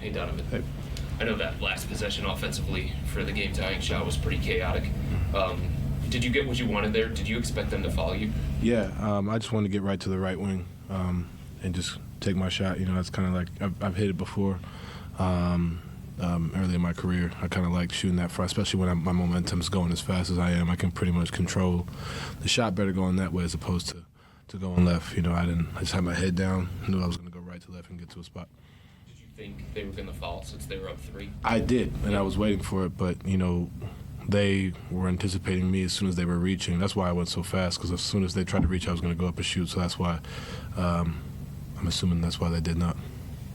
Hey, Donovan. Hey. I know that last possession offensively for the game-tying shot was pretty chaotic. Did you get what you wanted there? Did you expect them to follow you? Yeah, I just wanted to get right to the right wing and just take my shot. You know, that's kind of like I've hit it before early in my career. I kind of like shooting that far, especially when my momentum's going as fast as I am. I can pretty much control the shot better going that way as opposed to going left. You know, I just had my head down, knew I was going to go right to left and get to a spot. Did you think they were going to foul since they were up 3? I did, and I was waiting for it, but, you know, they were anticipating me as soon as they were reaching. That's why I went so fast, because as soon as they tried to reach, I was going to go up and shoot. So that's why I'm assuming that's why they did not.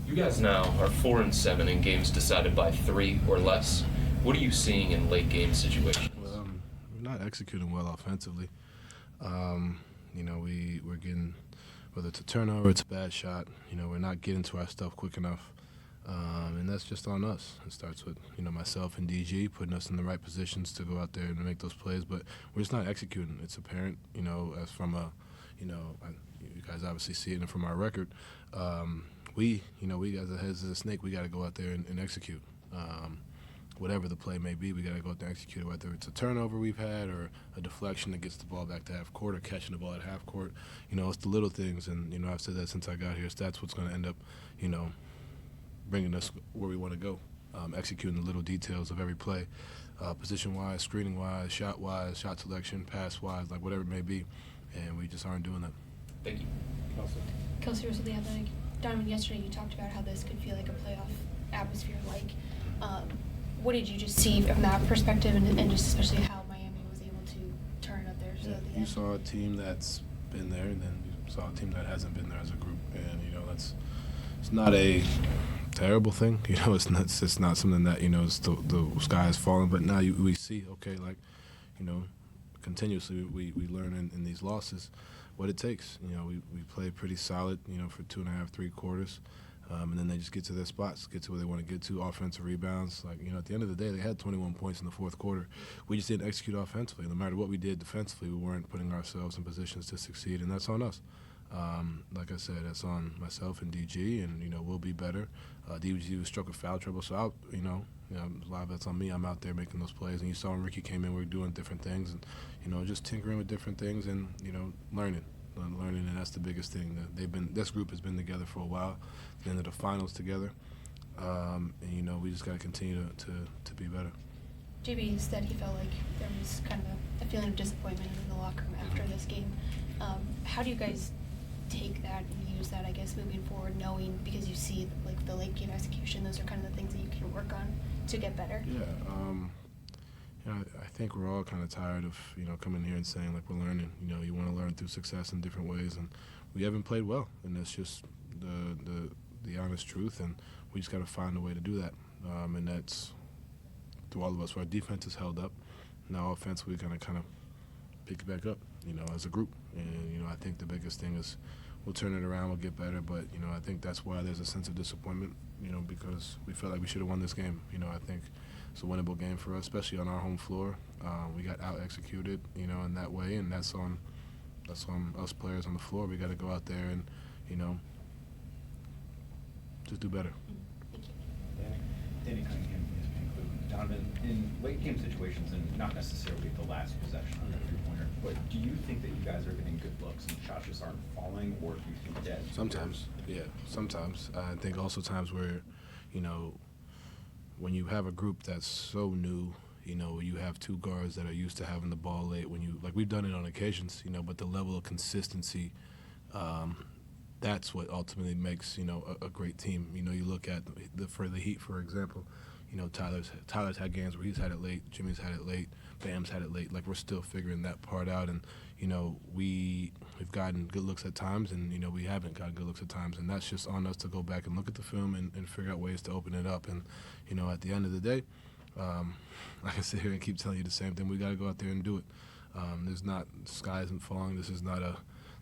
You guys now are 4-7 in games decided by 3 or less. What are you seeing in late game situations? We're not executing well offensively. You know, we're getting, whether it's a turnover, it's a bad shot. You know, we're not getting to our stuff quick enough. And that's just on us. It starts with, you know, myself and DG putting us in the right positions to go out there and make those plays, but we're just not executing. It's apparent, you know, as from a, you know, you guys obviously see it from our record. We as a heads of the snake, we got to go out there and execute. Whatever the play may be, we got to go out there and execute it, whether it's a turnover we've had or a deflection that gets the ball back to half court or catching the ball at half court. You know, it's the little things, and, you know, I've said that since I got here. So that's what's going to end up, you know, bringing us where we want to go, executing the little details of every play, position-wise, screening-wise, shot-wise, shot selection, pass-wise, like whatever it may be, and we just aren't doing that. Thank you. Kelsey Rose with The Athletic. Donovan, yesterday you talked about how this could feel like a playoff atmosphere. What did you just see from that perspective, and just especially how Miami was able to turn up there? So You saw a team that's been there, and then you saw a team that hasn't been there as a group, and, you know, it's not a terrible thing. You know, it's not something that, you know, the sky is falling, but now we see, okay, like, you know, continuously we learn in these losses what it takes. You know, we play pretty solid, you know, for 2.5, 3 quarters, and then they just get to their spots, get to where they want to get to, offensive rebounds. Like, you know, at the end of the day, they had 21 points in the fourth quarter. We just didn't execute offensively. No matter what we did defensively, we weren't putting ourselves in positions to succeed, and that's on us. Like I said, that's on myself and DG, and, you know, we'll be better. DG was struck with foul trouble, so a lot of that's on me. I'm out there making those plays, and you saw when Ricky came in, we were doing different things, and, you know, just tinkering with different things, and, you know, learning, and that's the biggest thing. This group has been together for a while, been to the finals together, and, you know, we just got to continue to be better. JB said he felt like there was kind of a feeling of disappointment in the locker room after this game. How do you guys take that and use that, I guess, moving forward, knowing, because you see like the late game execution, those are kind of the things that you can work on to get better? Yeah, you know, I think we're all kind of tired of, you know, coming here and saying like we're learning. You know, you want to learn through success in different ways, and we haven't played well, and that's just the honest truth, and we just got to find a way to do that, and that's through all of us. Our defense is held up. Now offense, we're going to kind of pick it back up, you know, as a group. And, you know, I think the biggest thing is we'll turn it around, we'll get better. But, you know, I think that's why there's a sense of disappointment, you know, because we felt like we should have won this game. You know, I think it's a winnable game for us, especially on our home floor. We got out-executed, you know, in that way, and that's on us players on the floor. We got to go out there and, you know, just do better. Thank you. Danny Cunningham, ESPN Cleveland. Donovan, in late game situations, and not necessarily the last possession on the three-pointer, but do you think that you guys are getting good looks and shots just aren't falling, or do you think that? Sometimes, yeah, sometimes. I think also times where, you know, when you have a group that's so new, you know, you have two guards that are used to having the ball late, when you, like we've done it on occasions, you know, but the level of consistency, that's what ultimately makes, you know, a great team. You know, you look at for the Heat, for example, you know, Tyler's had games where he's had it late, Jimmy's had it late, Bam's had it late. Like, we're still figuring that part out, and, you know, we've gotten good looks at times, and, you know, we haven't gotten good looks at times, and that's just on us to go back and look at the film and figure out ways to open it up. And, you know, at the end of the day, I can sit here and keep telling you the same thing. We got to go out there and do it. The sky isn't falling. This is not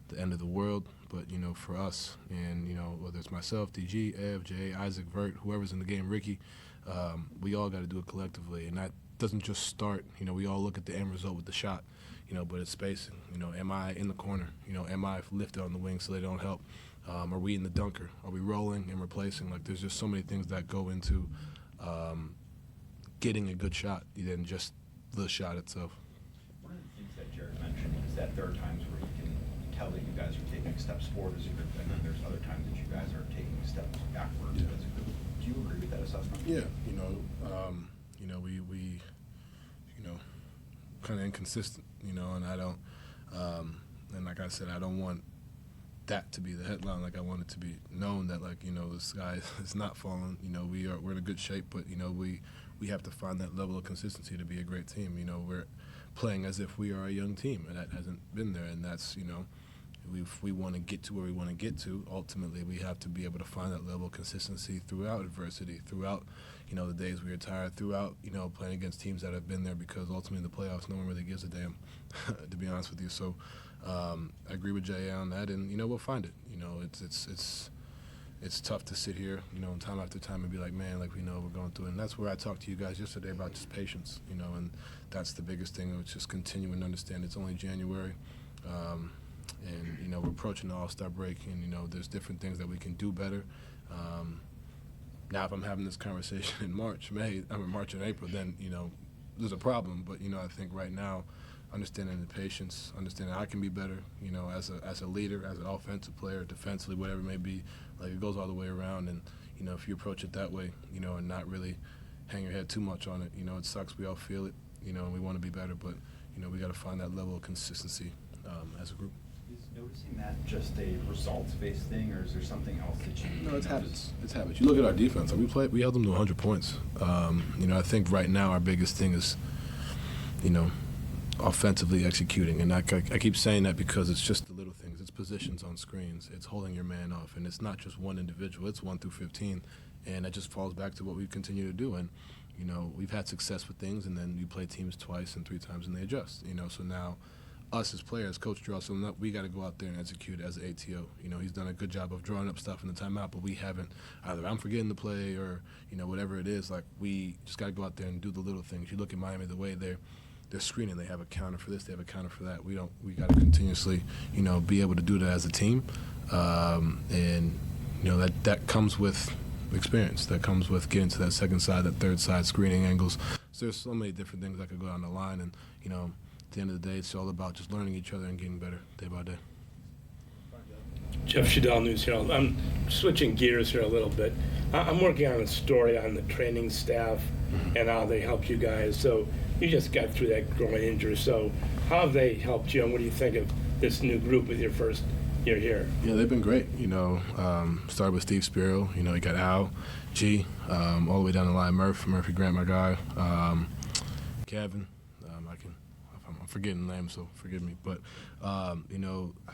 the end of the world, but, you know, for us, and, you know, whether it's myself, DG, Ev, Jay, Isaac, Vert, whoever's in the game, Ricky, we all got to do it collectively, and that doesn't just start, you know, we all look at the end result with the shot, you know, but it's spacing. You know, am I in the corner? You know, am I lifted on the wing so they don't help? Are we in the dunker? Are we rolling and replacing? Like, there's just so many things that go into getting a good shot than just the shot itself. One of the things that Jared mentioned is that there are times where you can tell that you guys are taking steps forward as a group, and then there's other times that you guys are taking steps backwards as a group. Do you agree with that assessment? Yeah, we kind of inconsistent, and I don't, and like I said, I don't want that to be the headline. Like, I want it to be known that, like, this guy is not falling. We're in a good shape, but we have to find that level of consistency to be a great team. We're playing as if we are a young team, and that hasn't been there. And that's, if we want to get to where we want to get to, ultimately we have to be able to find that level of consistency throughout adversity, throughout, the days we are tired, throughout, playing against teams that have been there, because ultimately in the playoffs, no one really gives a damn, to be honest with you. So I agree with Jay on that, and, we'll find it. It's tough to sit here, time after time and be like, man, like, we're going through it. And that's where I talked to you guys yesterday about just patience, and that's the biggest thing. It's just continuing to understand it's only January. And, we're approaching the All-Star break, and, there's different things that we can do better. Now, if I'm having this conversation in March and April, then, there's a problem. But, I think right now, understanding the patience, understanding I can be better, as a leader, as an offensive player, defensively, whatever it may be, like, it goes all the way around. And, if you approach it that way, and not really hang your head too much on it, it sucks. We all feel it, and we want to be better. But, we got to find that level of consistency as a group. Is noticing that just a results-based thing, or is there something else that you... No, it's habits. It's habits. You look at our defense. We held them to 100 points. I think right now our biggest thing is, offensively executing. And I keep saying that because it's just the little things. It's positions on screens. It's holding your man off. And it's not just one individual. It's 1 through 15. And that just falls back to what we continue to do. And, we've had success with things, and then you play teams twice and 3 times, and they adjust. So now us as players, Coach Drew, so we got to go out there and execute as an ATO. He's done a good job of drawing up stuff in the timeout, but we haven't. Either I'm forgetting the play or, whatever it is. Like, we just got to go out there and do the little things. You look at Miami, the way they're screening, they have a counter for this, they have a counter for that. We got to continuously, be able to do that as a team. And, that comes with experience. That comes with getting to that second side, that third side, screening angles. So there's so many different things that could go down the line. And, at the end of the day, it's all about just learning each other and getting better day by day. Jeff Shadell, News Herald. I'm switching gears here a little bit. I'm working on a story on the training staff and how they helped you guys. So you just got through that groin injury. So how have they helped you, and what do you think of this new group with your first year here? Yeah, they've been great. Started with Steve Spiro. You got Al, G, all the way down the line. Murphy Grant, my guy. Kevin. I'm forgetting names, so forgive me. But, I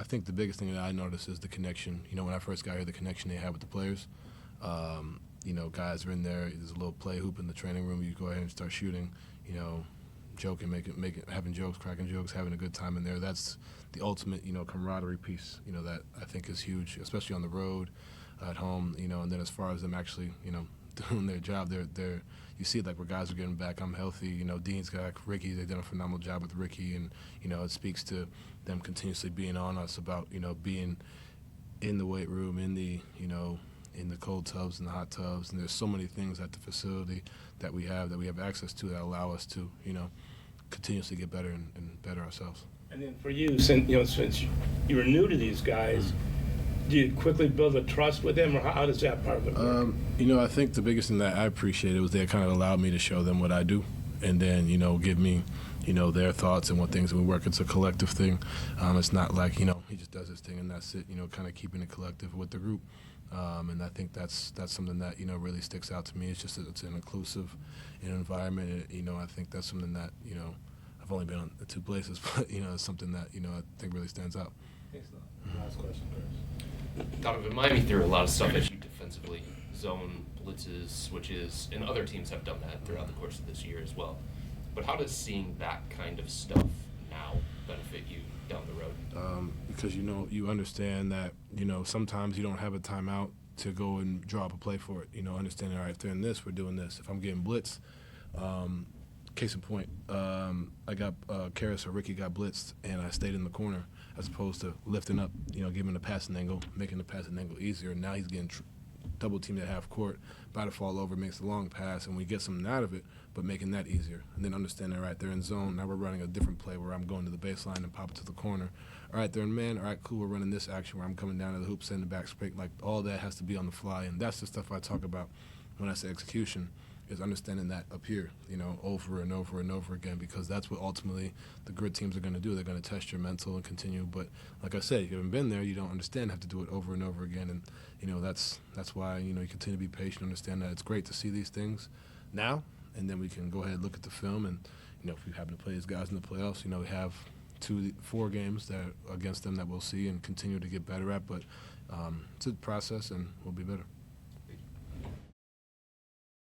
think the biggest thing that I noticed is the connection. When I first got here, the connection they had with the players. Guys are in there. There's a little play hoop in the training room. You go ahead and start shooting, joking, having jokes, cracking jokes, having a good time in there. That's the ultimate, camaraderie piece, that I think is huge, especially on the road, at home, and then as far as them actually, doing their job, they're you see it, like, where guys are getting back. I'm healthy. Dean's got Ricky. They've done a phenomenal job with Ricky, and it speaks to them continuously being on us about being in the weight room, in the in the cold tubs and the hot tubs, and there's so many things at the facility that we have access to that allow us to continuously get better and better ourselves. And then for you, since you were new to these guys, do you quickly build a trust with them, or how does that part of it work? I think the biggest thing that I appreciated was they kind of allowed me to show them what I do, and then give me their thoughts and what things, and we work. It's a collective thing. It's not like he just does his thing and that's it. Kind of keeping it collective with the group, and I think that's something that really sticks out to me. It's just that it's an inclusive environment. I think that's something that I've only been on 2 places, but it's something that I think really stands out. Last question, Chris. Donovan, Miami threw a lot of stuff at you defensively. Zone, blitzes, switches, and other teams have done that throughout the course of this year as well. But how does seeing that kind of stuff now benefit you down the road? Because you understand that sometimes you don't have a timeout to go and draw up a play for it. Understanding, all right, if they're in this, we're doing this. If I'm getting blitzed, case in point, I got Karras or Ricky got blitzed, and I stayed in the corner. as opposed to lifting up, giving the passing angle, making the passing angle easier. And now he's getting double teamed at half court, about to fall over, makes a long pass, and we get something out of it, but making that easier. And then understanding, all right, they're in zone. Now we're running a different play where I'm going to the baseline and pop it to the corner. All right, they're in man. All right, cool, we're running this action where I'm coming down to the hoop, sending back straight. Like, all that has to be on the fly, and that's the stuff I talk about when I say execution, is understanding that up here, over and over and over again, because that's what ultimately the good teams are going to do. They're going to test your mental and continue. But like I said, if you haven't been there, you don't understand, have to do it over and over again. And, that's why, you continue to be patient, understand that it's great to see these things now, and then we can go ahead and look at the film. And, if we happen to play these guys in the playoffs, we have 4 games that against them that we'll see and continue to get better at. But it's a process, and we'll be better.